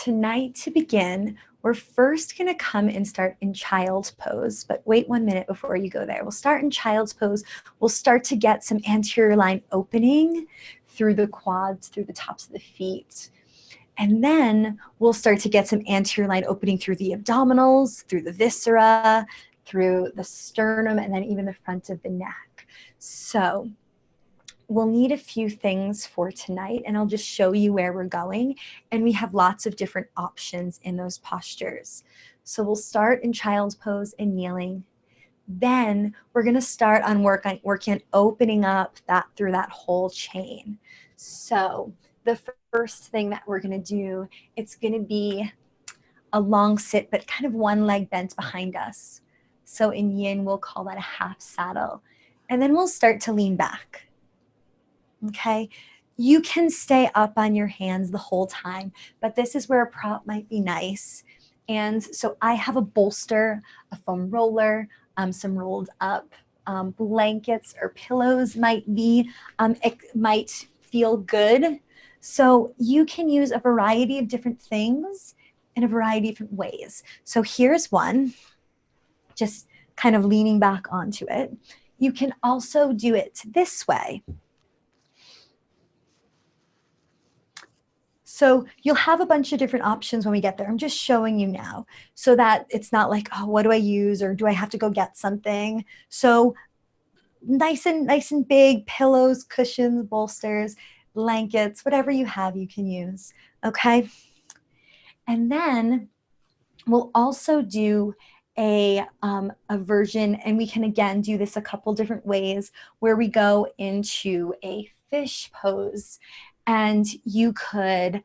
tonight to begin, we're first going to come and start in child's pose, but wait 1 minute before you go there. We'll start in child's pose. We'll start to get some anterior line opening through the quads, through the tops of the feet. And then we'll start to get some anterior line opening through the abdominals, through the viscera, through the sternum, and then even the front of the neck. So we'll need a few things for tonight, and I'll just show you where we're going. And we have lots of different options in those postures. So we'll start in child's pose and kneeling. Then we're going to start on working on opening up that through that whole chain. So the first thing that we're going to do, it's going to be a long sit, but kind of one leg bent behind us. So in yin, we'll call that a half saddle. And then we'll start to lean back. Okay, you can stay up on your hands the whole time, but this is where a prop might be nice. And so I have a bolster, a foam roller, some rolled up blankets or pillows might be, it might feel good. So you can use a variety of different things in a variety of different ways. So here's one, just kind of leaning back onto it. You can also do it this way. So you'll have a bunch of different options when we get there. I'm just showing you now so that it's not like, oh, what do I use? Or do I have to go get something? So nice and big pillows, cushions, bolsters, blankets, whatever you have, you can use. Okay. And then we'll also do a version, and we can again do this a couple different ways, where we go into a fish pose. And you could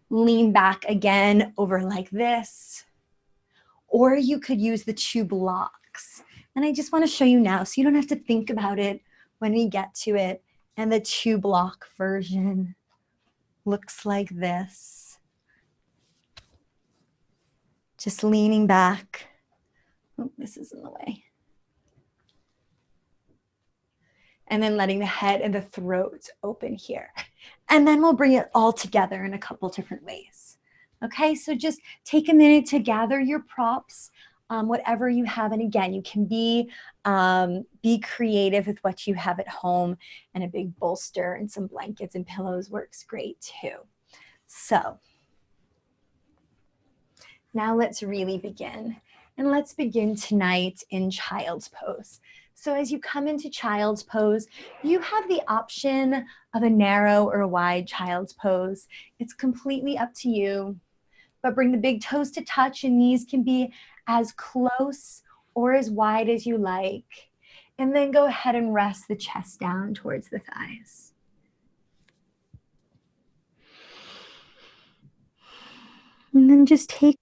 lean back again over like this, or you could use the 2 blocks. And I just want to show you now so you don't have to think about it when we get to it. And the 2 block version looks like this. Just leaning back. Oh, this is in the way. And then letting the head and the throat open here. And then we'll bring it all together in a couple different ways. Okay, so just take a minute to gather your props, whatever you have. And again, you can be creative with what you have at home, and a big bolster and some blankets and pillows works great too. So now let's really begin. And let's begin tonight in child's pose. So as you come into child's pose, you have the option of a narrow or a wide child's pose. It's completely up to you, but bring the big toes to touch, and knees can be as close or as wide as you like. And then go ahead and rest the chest down towards the thighs. And then just take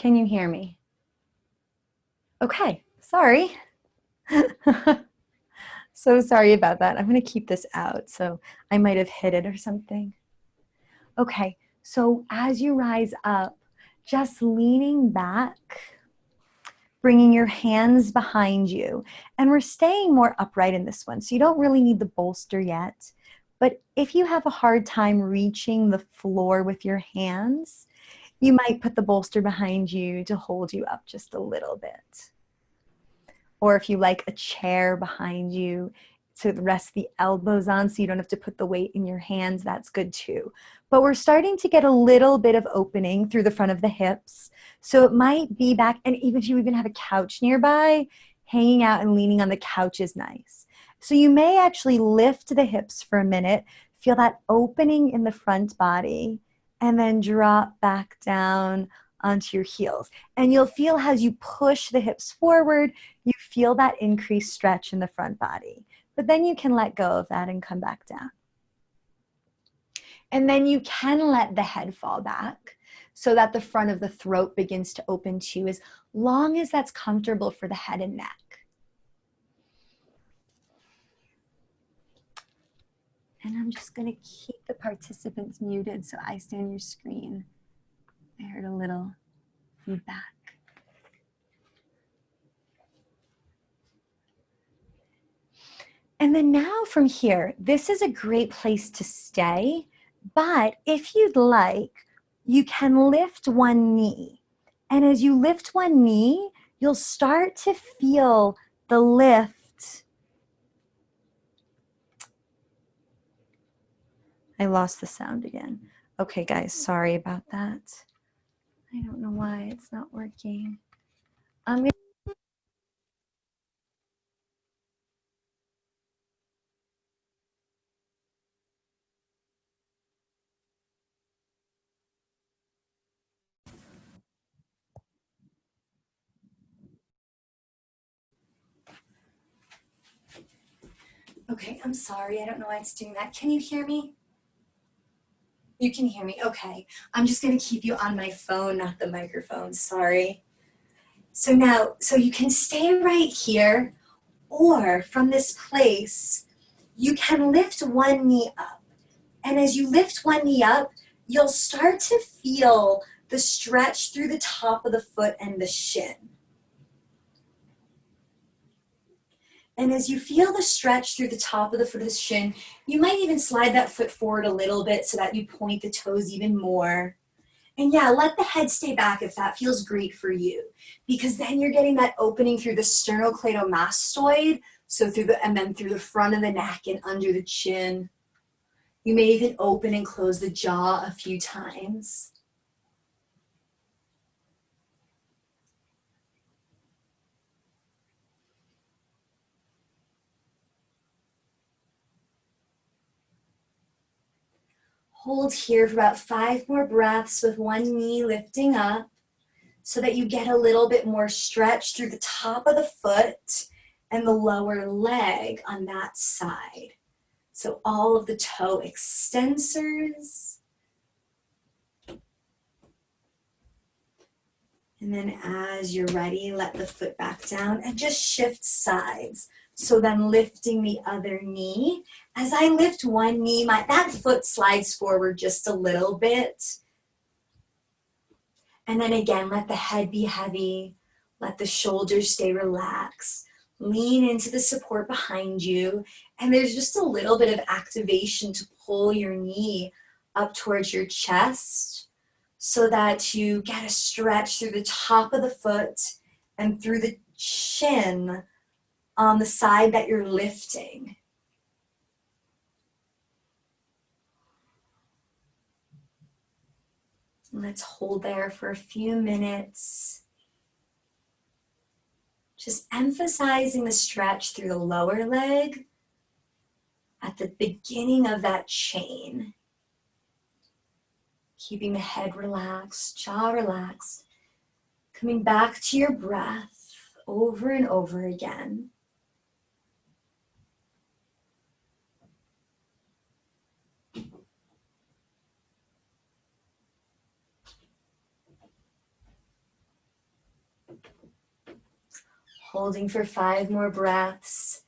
Can you hear me? Okay, sorry. So sorry about that. I'm going to keep this out, so I might have hit it or something. Okay, so as you rise up, just leaning back, bringing your hands behind you, and we're staying more upright in this one, so you don't really need the bolster yet. But if you have a hard time reaching the floor with your hands, you might put the bolster behind you to hold you up just a little bit. Or if you like a chair behind you to rest the elbows on so you don't have to put the weight in your hands, that's good too. But we're starting to get a little bit of opening through the front of the hips. So it might be back, and even if you even have a couch nearby, hanging out and leaning on the couch is nice. So you may actually lift the hips for a minute, feel that opening in the front body, and then drop back down onto your heels. And you'll feel as you push the hips forward, you feel that increased stretch in the front body. But then you can let go of that and come back down. And then you can let the head fall back so that the front of the throat begins to open too, as long as that's comfortable for the head and neck. And I'm just going to keep the participants muted so I stay on your screen. I heard a little feedback. And then now from here, this is a great place to stay, but if you'd like, you can lift one knee. And as you lift one knee, you'll start to feel the lift. I lost the sound again. Okay, guys, sorry about that. I don't know why it's not working. Okay, I'm sorry. I don't know why it's doing that. Can you hear me? You can hear me. Okay. I'm just going to keep you on my phone, not the microphone. Sorry. So now, so you can stay right here, or from this place, you can lift one knee up. And as you lift one knee up, you'll start to feel the stretch through the top of the foot and the shin. And as you feel the stretch through the top of the foot of the shin, you might even slide that foot forward a little bit so that you point the toes even more. And yeah, let the head stay back if that feels great for you, because then you're getting that opening through the sternocleidomastoid, so and then through the front of the neck and under the chin. You may even open and close the jaw a few times. Hold here for about 5 more breaths with one knee lifting up so that you get a little bit more stretch through the top of the foot and the lower leg on that side. So all of the toe extensors. And then as you're ready, let the foot back down and just shift sides. So then lifting the other knee. As I lift one knee, that foot slides forward just a little bit. And then again, let the head be heavy. Let the shoulders stay relaxed. Lean into the support behind you. And there's just a little bit of activation to pull your knee up towards your chest so that you get a stretch through the top of the foot and through the chin on the side that you're lifting. Let's hold there for a few minutes. Just emphasizing the stretch through the lower leg at the beginning of that chain. Keeping the head relaxed, jaw relaxed. Coming back to your breath over and over again. Holding for 5 more breaths,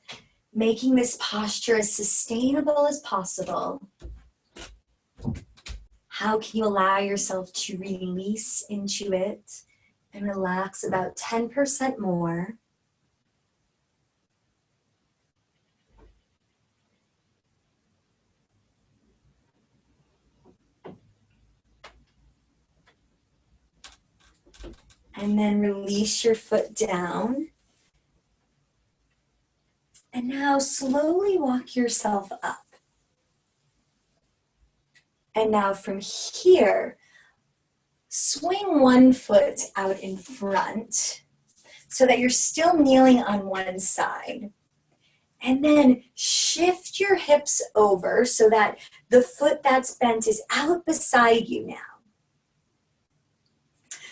making this posture as sustainable as possible. How can you allow yourself to release into it and relax about 10% more? And then release your foot down. And now slowly walk yourself up. And now from here, swing one foot out in front so that you're still kneeling on one side. And then shift your hips over so that the foot that's bent is out beside you now.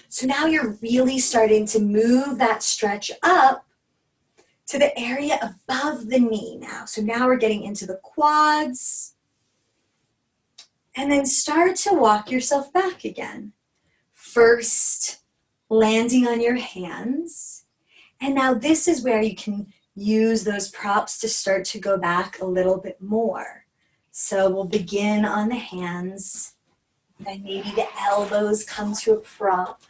So now you're really starting to move that stretch up to the area above the knee now. So now we're getting into the quads. And then start to walk yourself back again. First, landing on your hands. And now this is where you can use those props to start to go back a little bit more. So we'll begin on the hands. Then maybe the elbows come to a prop.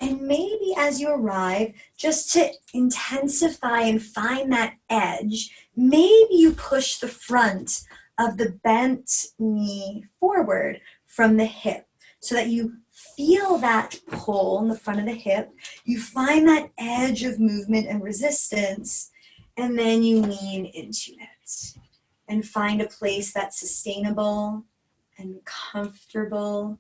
And maybe as you arrive, just to intensify and find that edge, maybe you push the front of the bent knee forward from the hip so that you feel that pull in the front of the hip. You find that edge of movement and resistance, and then you lean into it and find a place that's sustainable and comfortable.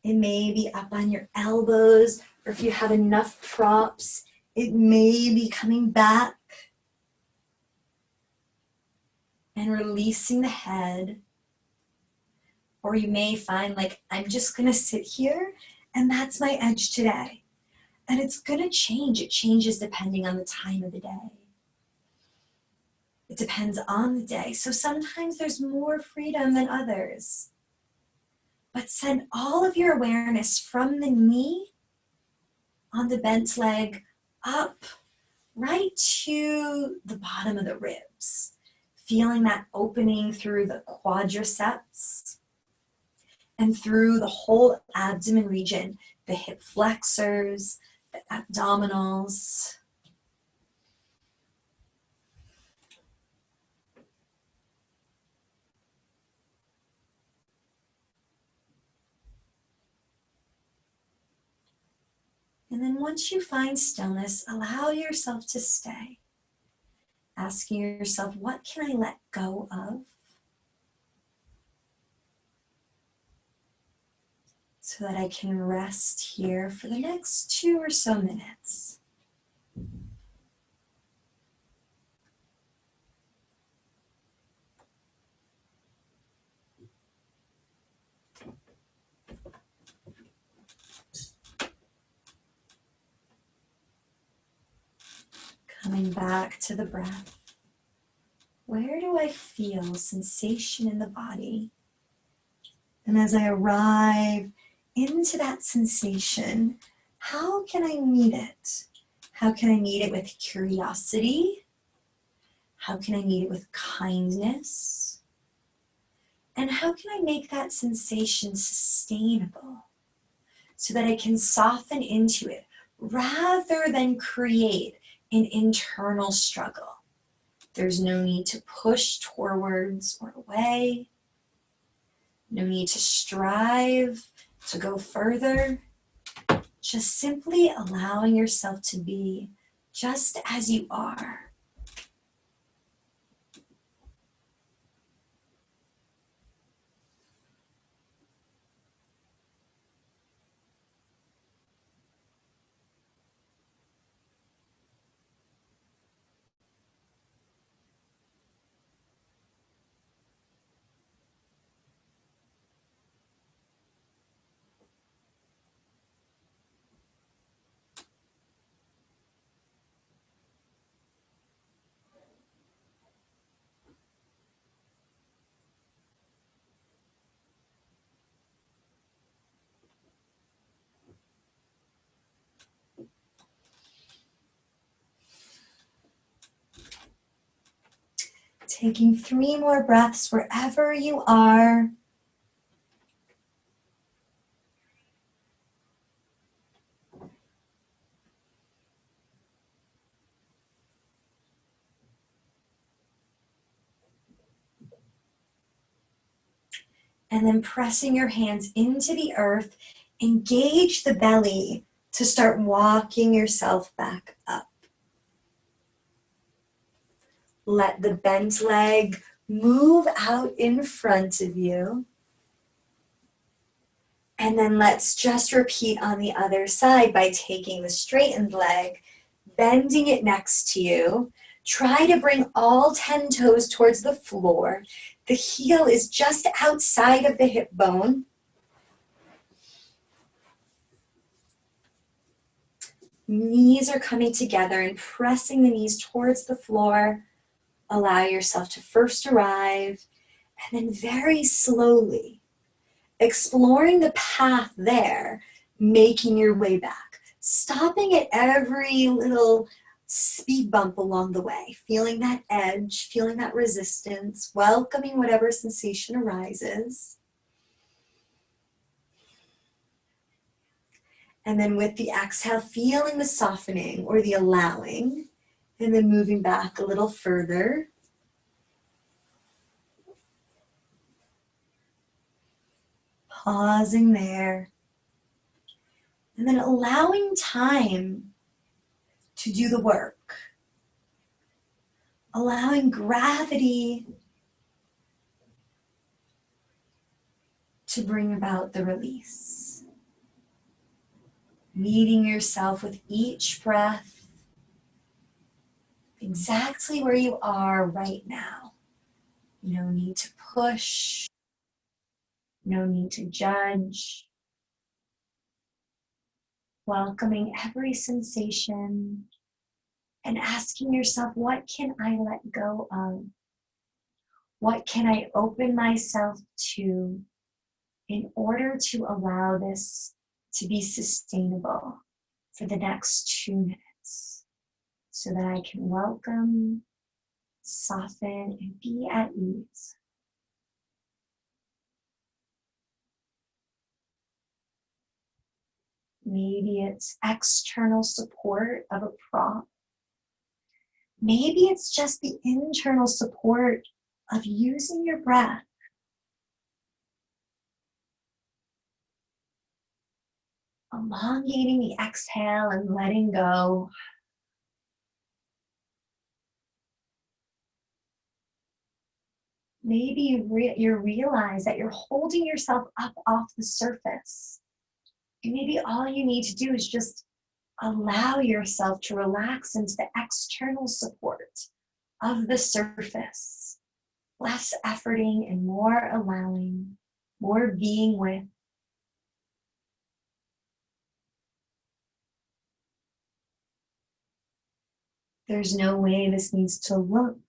It may be up on your elbows, or if you have enough props, it may be coming back and releasing the head. Or you may find like, I'm just gonna sit here and that's my edge today. And it's gonna change. It changes depending on the time of the day. It depends on the day. So sometimes there's more freedom than others. But send all of your awareness from the knee on the bent leg up right to the bottom of the ribs. Feeling that opening through the quadriceps and through the whole abdomen region, the hip flexors, the abdominals. And then once you find stillness, allow yourself to stay. Asking yourself, what can I let go of? So that I can rest here for the next 2 or so minutes. Coming back to the breath. Where do I feel sensation in the body? And as I arrive into that sensation, how can I meet it? How can I meet it with curiosity? How can I meet it with kindness? And how can I make that sensation sustainable so that I can soften into it rather than create an internal struggle? There's no need to push towards or away. No need to strive to go further. Just simply allowing yourself to be just as you are. Taking 3 more breaths wherever you are. And then pressing your hands into the earth, engage the belly to start walking yourself back up. Let the bent leg move out in front of you. And then let's just repeat on the other side by taking the straightened leg, bending it next to you. Try to bring all 10 toes towards the floor. The heel is just outside of the hip bone. Knees are coming together and pressing the knees towards the floor. Allow yourself to first arrive and then very slowly, exploring the path there, making your way back, stopping at every little speed bump along the way, feeling that edge, feeling that resistance, welcoming whatever sensation arises. And then with the exhale, feeling the softening or the allowing, and then moving back a little further. Pausing there. And then allowing time to do the work. Allowing gravity to bring about the release. Meeting yourself with each breath exactly where you are right now. No need to push. No need to judge. Welcoming every sensation and asking yourself, what can I let go of? What can I open myself to in order to allow this to be sustainable for the next 2 minutes so that I can welcome, soften, and be at ease. Maybe it's external support of a prop. Maybe it's just the internal support of using your breath. Elongating the exhale and letting go. Maybe you realize that you're holding yourself up off the surface. And maybe all you need to do is just allow yourself to relax into the external support of the surface. Less efforting and more allowing, more being with. There's no way this needs to look.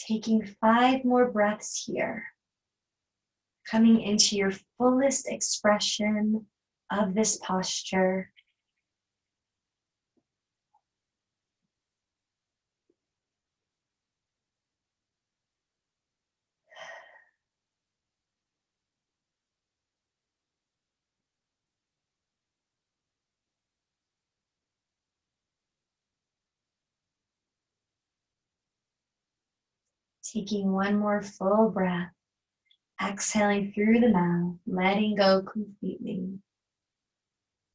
Taking 5 more breaths here. Coming into your fullest expression of this posture. Taking 1 more full breath. Exhaling through the mouth, letting go completely.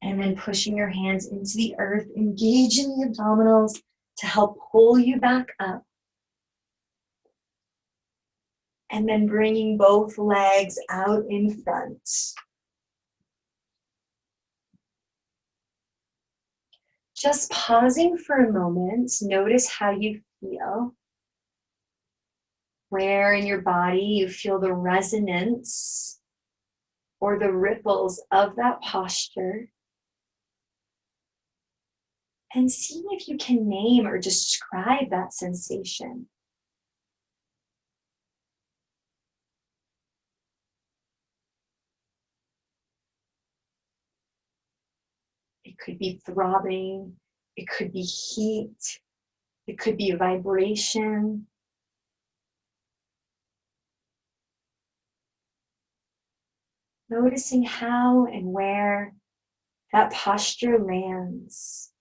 And then pushing your hands into the earth, engaging the abdominals to help pull you back up. And then bringing both legs out in front. Just pausing for a moment, notice how you feel. Where in your body you feel the resonance or the ripples of that posture. And seeing if you can name or describe that sensation. It could be throbbing, it could be heat, it could be a vibration. Noticing how and where that posture lands.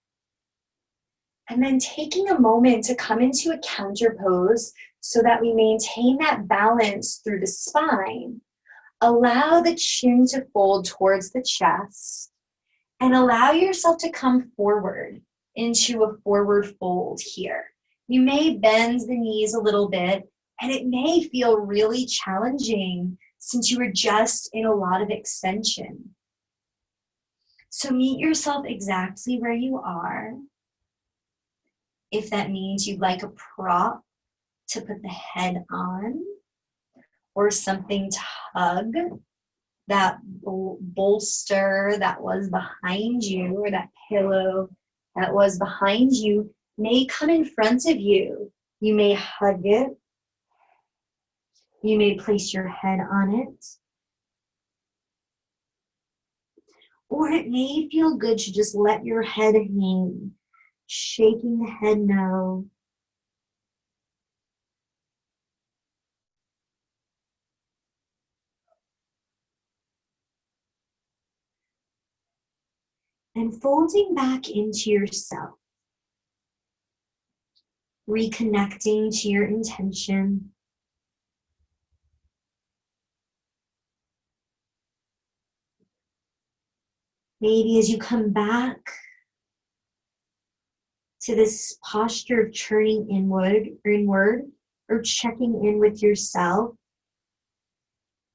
And then taking a moment to come into a counter pose so that we maintain that balance through the spine. Allow the chin to fold towards the chest and allow yourself to come forward into a forward fold here. You may bend the knees a little bit and it may feel really challenging since you were just in a lot of extension. So meet yourself exactly where you are. If that means you'd like a prop to put the head on or something to hug, that bolster that was behind you or that pillow that was behind you may come in front of you. You may hug it. You may place your head on it. Or it may feel good to just let your head hang, shaking the head no. And folding back into yourself. Reconnecting to your intention. Maybe as you come back to this posture of turning inward or checking in with yourself,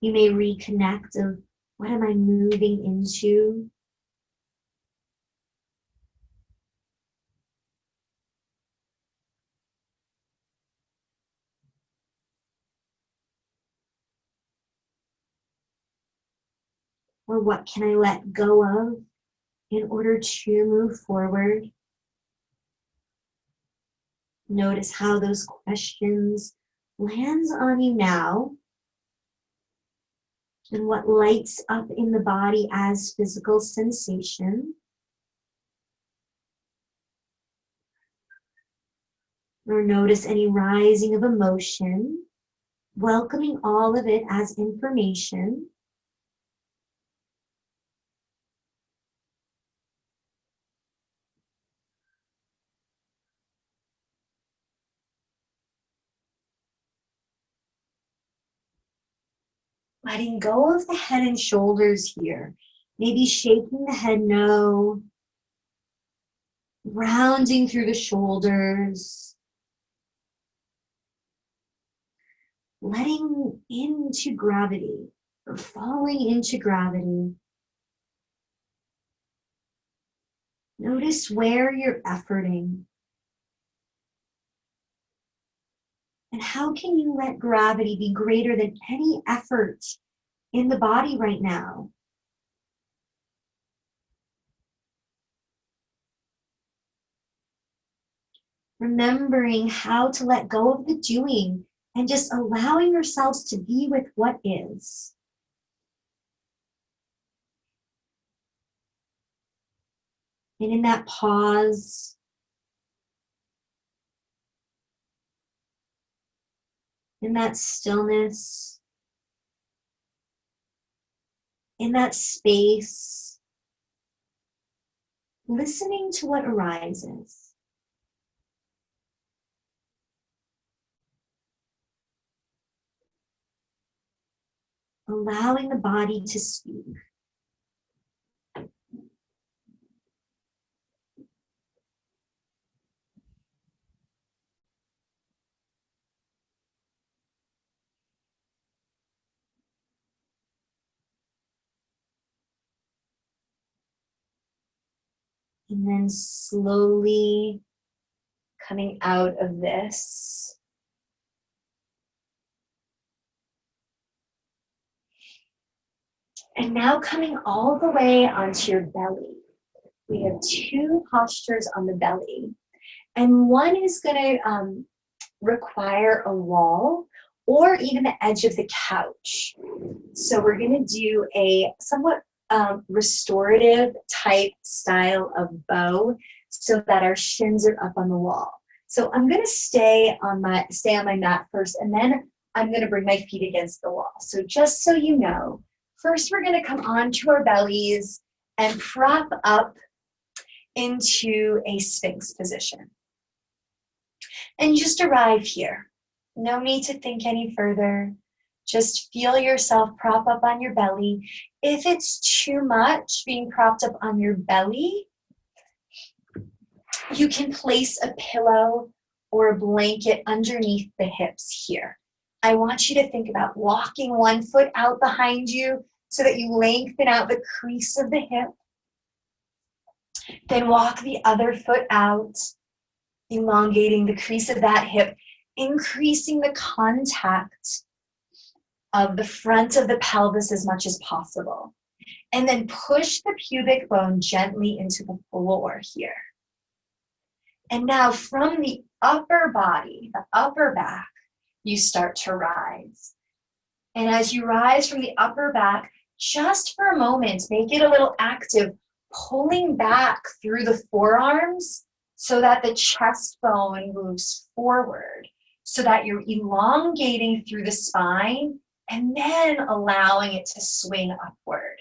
you may reconnect of what am I moving into? Or what can I let go of in order to move forward? Notice how those questions lands on you now and what lights up in the body as physical sensation. Or notice any rising of emotion, welcoming all of it as information. Letting go of the head and shoulders here. Maybe shaking the head no, rounding through the shoulders, letting into gravity or falling into gravity. Notice where you're efforting. And how can you let gravity be greater than any effort in the body right now? Remembering how to let go of the doing and just allowing yourselves to be with what is. And in that pause, in that stillness, in that space, listening to what arises. Allowing the body to speak. And then slowly coming out of this. And now coming all the way onto your belly. We have two postures on the belly. And one is going to require a wall or even the edge of the couch. So we're going to do a somewhat restorative type style of bow so that our shins are up on the wall. So I'm going to stay on my mat first, and then I'm going to bring my feet against the wall. So just so you know, first we're going to come onto our bellies and prop up into a Sphinx position. And just arrive here. No need to think any further. Just feel yourself prop up on your belly. If it's too much being propped up on your belly, you can place a pillow or a blanket underneath the hips here. I want you to think about walking one foot out behind you so that you lengthen out the crease of the hip. Then walk the other foot out, elongating the crease of that hip, increasing the contact of the front of the pelvis as much as possible. And then push the pubic bone gently into the floor here. And now from the upper body, the upper back, you start to rise. And as you rise from the upper back, just for a moment, make it a little active, pulling back through the forearms so that the chest bone moves forward, so that you're elongating through the spine and then allowing it to swing upward.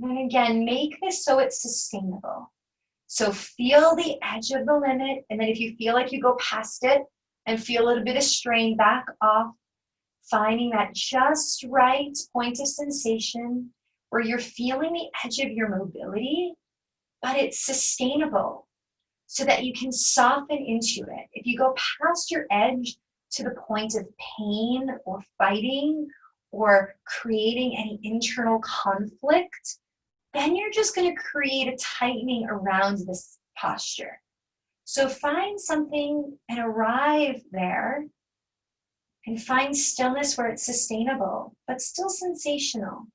And again, make this so it's sustainable. So feel the edge of the limit, and then if you feel like you go past it and feel a little bit of strain, back off, finding that just right point of sensation where you're feeling the edge of your mobility, but it's sustainable so that you can soften into it. If you go past your edge to the point of pain or fighting or creating any internal conflict, then you're just going to create a tightening around this posture. So find something and arrive there and find stillness where it's sustainable, but still sensational.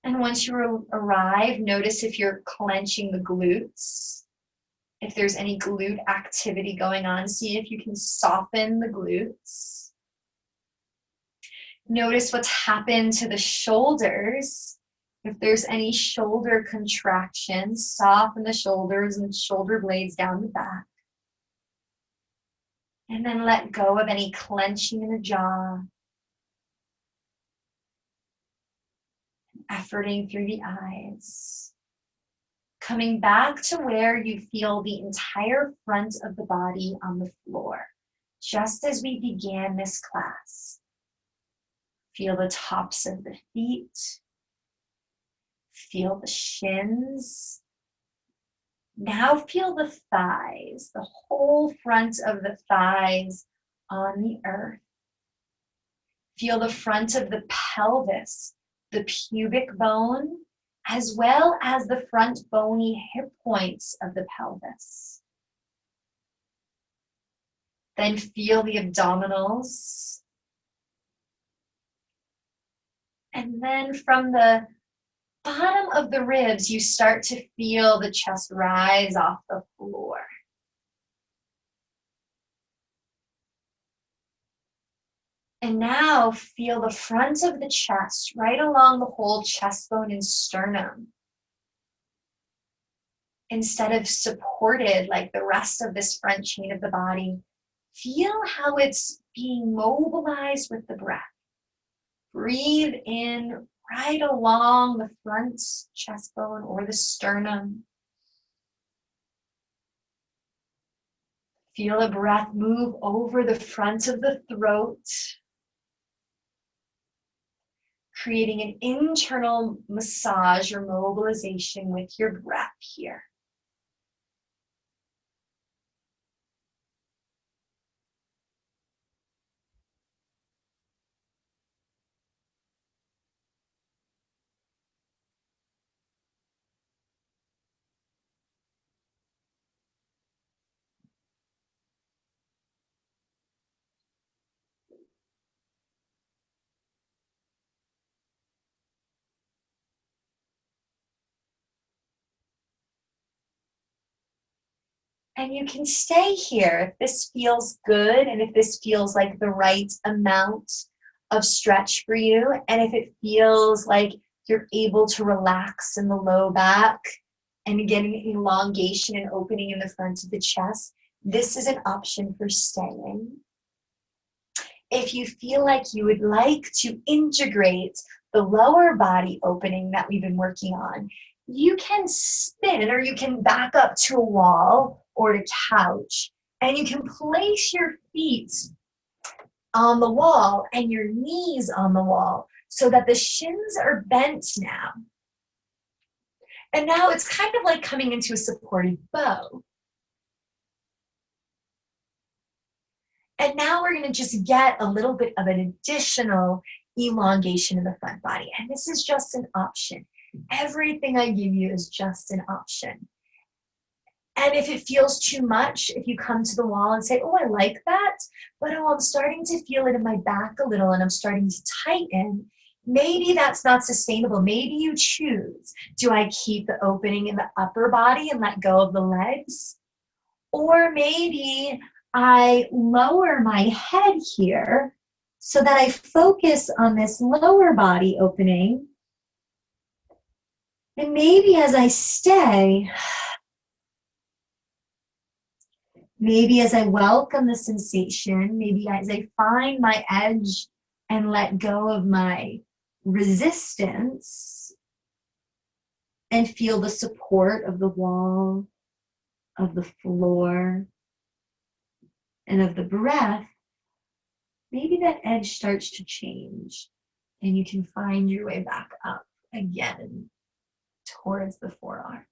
And once you arrive, notice if you're clenching the glutes, if there's any glute activity going on, see if you can soften the glutes. Notice what's happened to the shoulders. If there's any shoulder contractions, soften the shoulders and shoulder blades down the back. And then let go of any clenching in the jaw. Efforting through the eyes. Coming back to where you feel the entire front of the body on the floor, just as we began this class. Feel the tops of the feet. Feel the shins. Now feel the thighs, the whole front of the thighs on the earth. Feel the front of the pelvis, the pubic bone, as well as the front bony hip points of the pelvis. Then feel the abdominals. And then from the bottom of the ribs, you start to feel the chest rise off the floor. And now feel the front of the chest right along the whole chest bone and sternum. Instead of supported like the rest of this front chain of the body, feel how it's being mobilized with the breath. Breathe in right along the front chest bone or the sternum. Feel a breath move over the front of the throat, creating an internal massage or mobilization with your breath here. And you can stay here if this feels good and if this feels like the right amount of stretch for you, and if it feels like you're able to relax in the low back and getting elongation and opening in the front of the chest, this is an option for staying. If you feel like you would like to integrate the lower body opening that we've been working on, you can spin or you can back up to a wall or a couch, and you can place your feet on the wall and your knees on the wall so that the shins are bent now. And now it's kind of like coming into a supported bow. And now we're going to just get a little bit of an additional elongation in the front body. And this is just an option. Everything I give you is just an option. And if it feels too much, if you come to the wall and say, oh, I like that, but oh, I'm starting to feel it in my back a little and I'm starting to tighten, maybe that's not sustainable. Maybe you choose, do I keep the opening in the upper body and let go of the legs? Or maybe I lower my head here so that I focus on this lower body opening. And maybe as I stay, maybe as I welcome the sensation, maybe as I find my edge and let go of my resistance and feel the support of the wall, of the floor, and of the breath, maybe that edge starts to change and you can find your way back up again towards the forearms.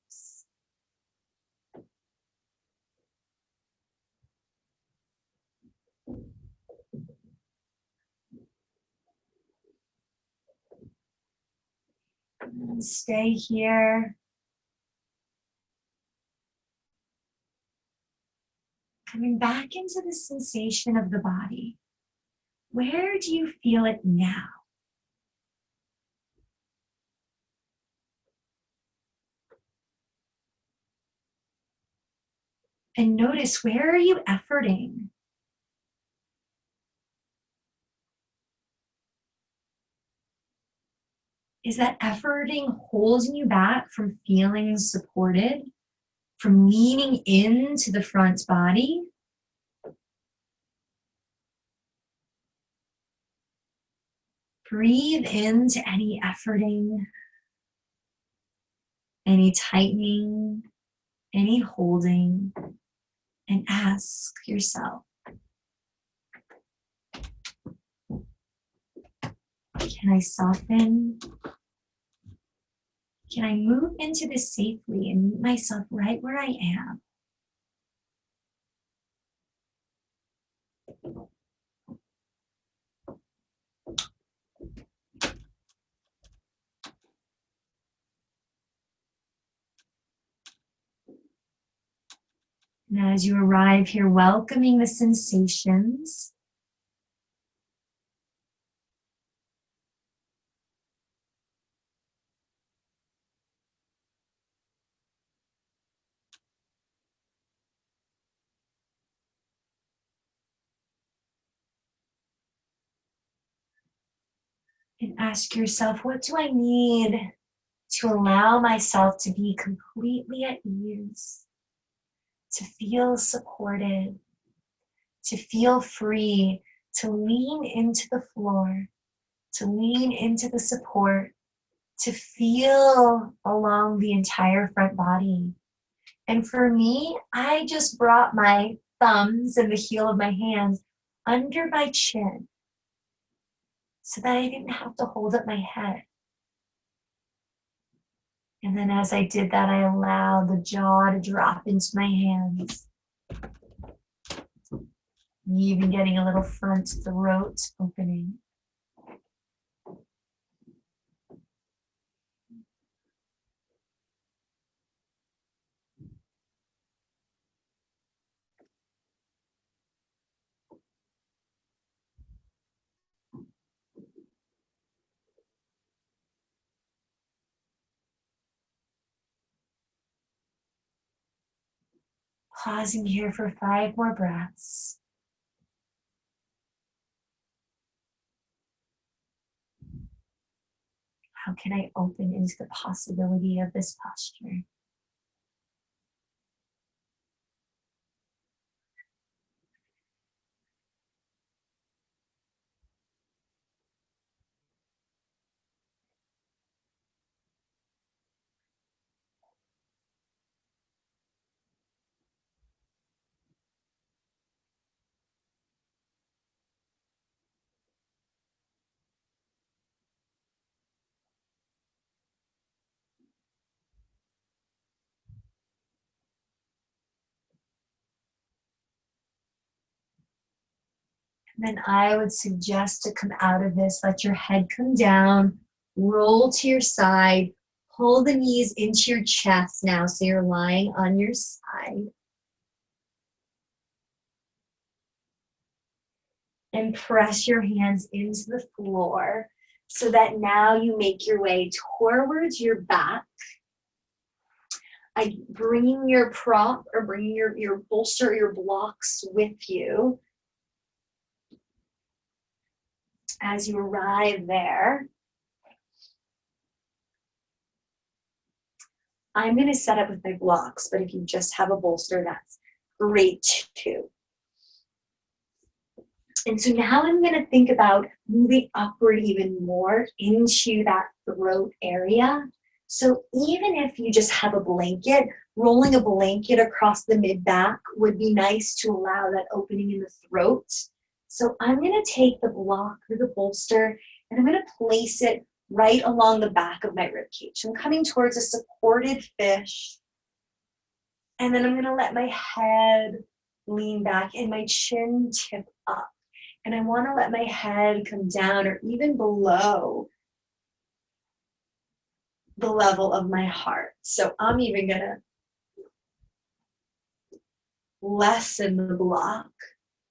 And stay here. Coming back into the sensation of the body. Where do you feel it now? And notice, where are you efforting? Is that efforting holding you back from feeling supported, from leaning into the front body? Breathe into any efforting, any tightening, any holding, and ask yourself, can I soften? Can I move into this safely and meet myself right where I am? And as you arrive here, welcoming the sensations, and ask yourself, what do I need to allow myself to be completely at ease, to feel supported, to feel free, to lean into the floor, to lean into the support, to feel along the entire front body. And for me, I just brought my thumbs and the heel of my hands under my chin so that I didn't have to hold up my head. And then as I did that, I allowed the jaw to drop into my hands. Even getting a little front throat opening. Pausing here for 5 more breaths. How can I open into the possibility of this posture? And then I would suggest to come out of this, let your head come down, roll to your side, pull the knees into your chest now so you're lying on your side. And press your hands into the floor so that now you make your way towards your back. Bringing your prop or bringing your bolster, your blocks with you. As you arrive there, I'm going to set up with my blocks, but if you just have a bolster, that's great too. And so now I'm going to think about moving upward even more into that throat area. So even if you just have a blanket, rolling a blanket across the mid-back would be nice to allow that opening in the throat. So I'm going to take the block or the bolster and I'm going to place it right along the back of my ribcage. So I'm coming towards a supported fish. And then I'm going to let my head lean back and my chin tip up. And I want to let my head come down or even below the level of my heart. So I'm even going to lessen the block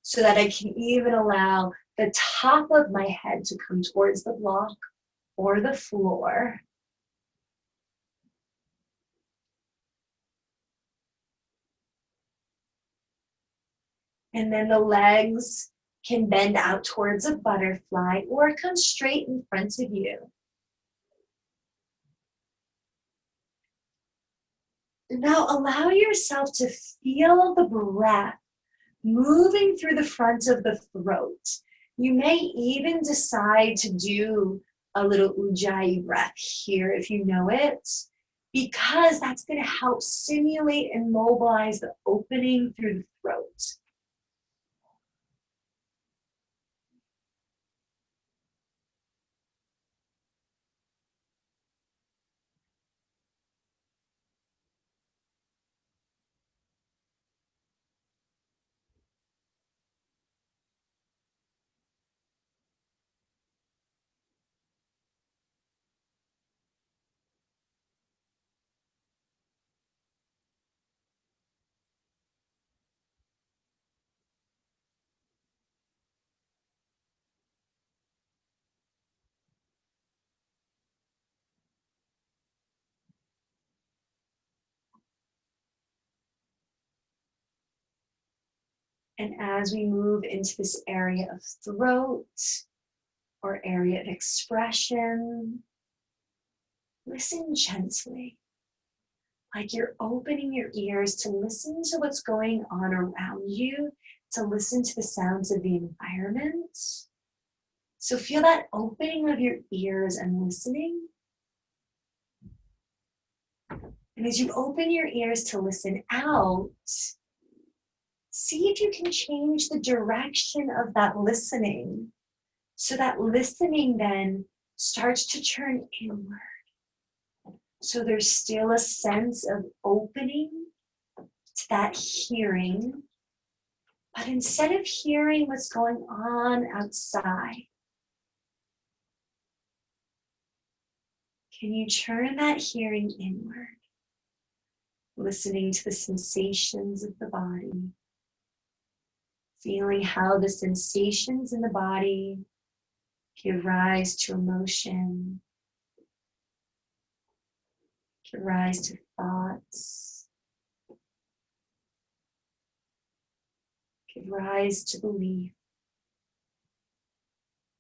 so that I can even allow the top of my head to come towards the block or the floor. And then the legs can bend out towards a butterfly or come straight in front of you. Now allow yourself to feel the breath moving through the front of the throat. You may even decide to do a little ujjayi breath here if you know it, because that's going to help stimulate and mobilize the opening through the throat. And as we move into this area of throat or area of expression, listen gently, like you're opening your ears to listen to what's going on around you, to listen to the sounds of the environment. So feel that opening of your ears and listening. And as you open your ears to listen out, see if you can change the direction of that listening. So that listening then starts to turn inward. So there's still a sense of opening to that hearing. But instead of hearing what's going on outside, can you turn that hearing inward? Listening to the sensations of the body. Feeling how the sensations in the body give rise to emotion, give rise to thoughts. give rise to belief.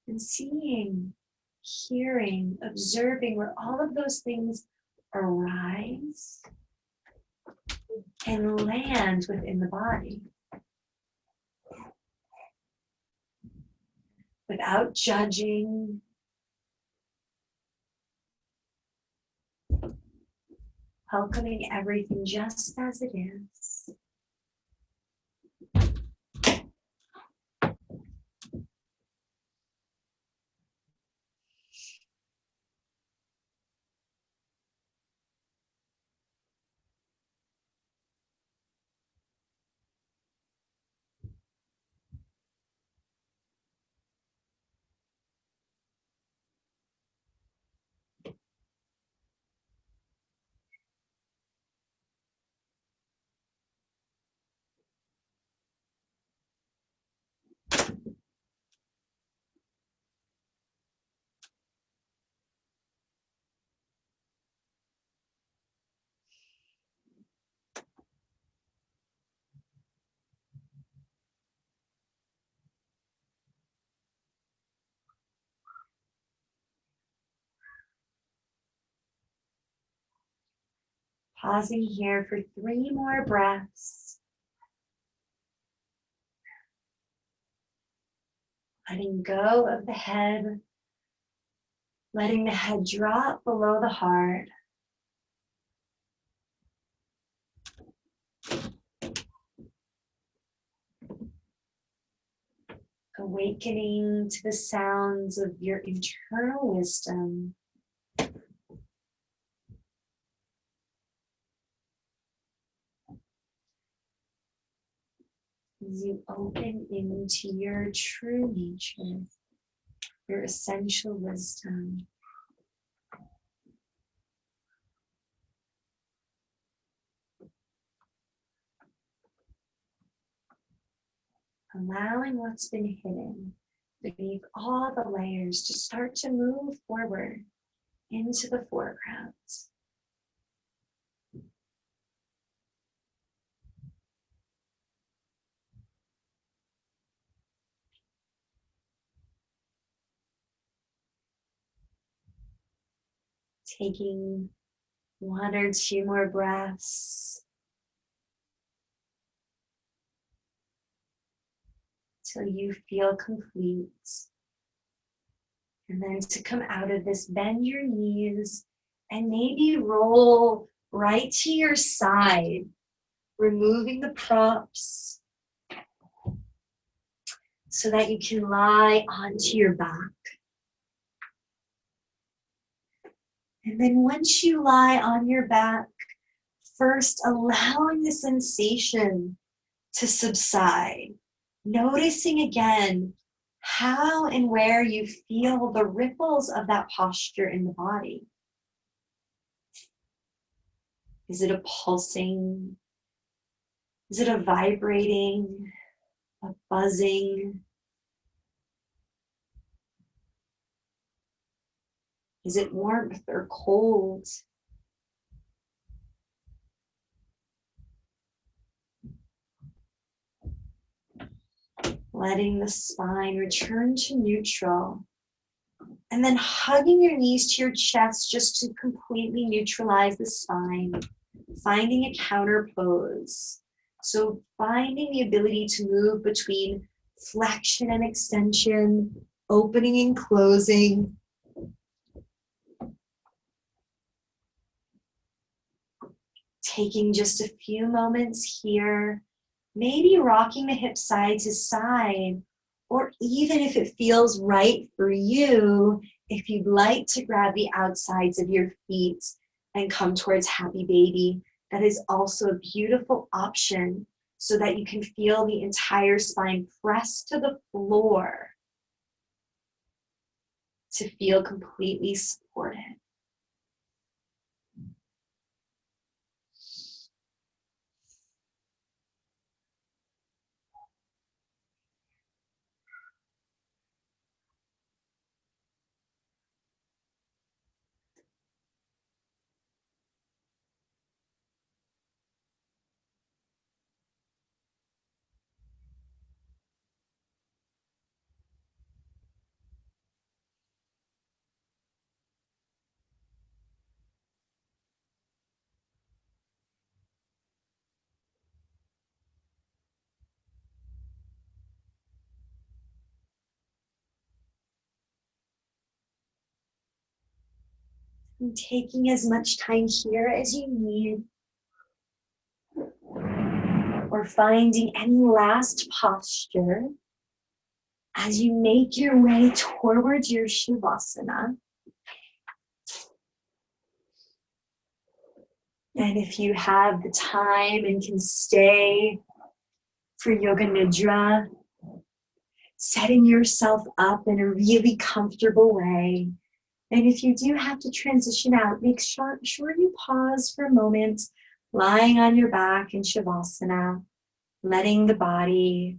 And seeing, hearing, observing where all of those things arise and land within the body. Without judging, welcoming everything just as it is. Pausing here for 3 more breaths. Letting go of the head. Letting the head drop below the heart. Awakening to the sounds of your internal wisdom. As you open into your true nature, your essential wisdom. Allowing what's been hidden beneath all the layers to start to move forward into the foreground. Taking 1 or 2 more breaths till you feel complete. And then to come out of this, bend your knees and maybe roll right to your side, removing the props so that you can lie onto your back. And then once you lie on your back, first allowing the sensation to subside, noticing again how and where you feel the ripples of that posture in the body. Is it a pulsing? Is it a vibrating, a buzzing? Is it warmth or cold? Letting the spine return to neutral. And then hugging your knees to your chest just to completely neutralize the spine. Finding a counter pose. So finding the ability to move between flexion and extension, opening and closing. Taking just a few moments here, maybe rocking the hips side to side, or even if it feels right for you, if you'd like to grab the outsides of your feet and come towards happy baby, that is also a beautiful option so that you can feel the entire spine press to the floor to feel completely supported. And taking as much time here as you need, or finding any last posture as you make your way towards your Shavasana. And if you have the time and can stay for Yoga Nidra, setting yourself up in a really comfortable way. And if you do have to transition out, make sure you pause for a moment, lying on your back in Shavasana, letting the body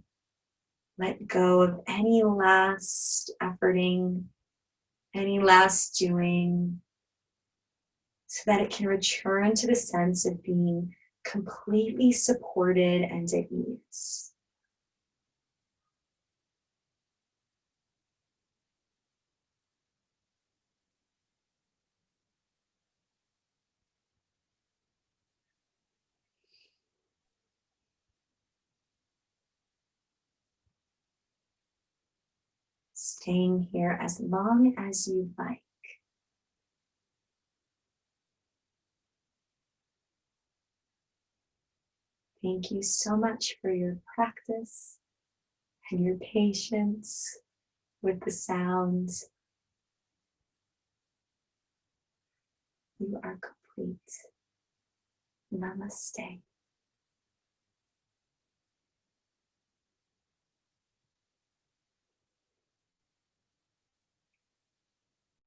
let go of any last efforting, any last doing, so that it can return to the sense of being completely supported and at ease. Staying here as long as you like. Thank you so much for your practice and your patience with the sounds. You are complete. Namaste.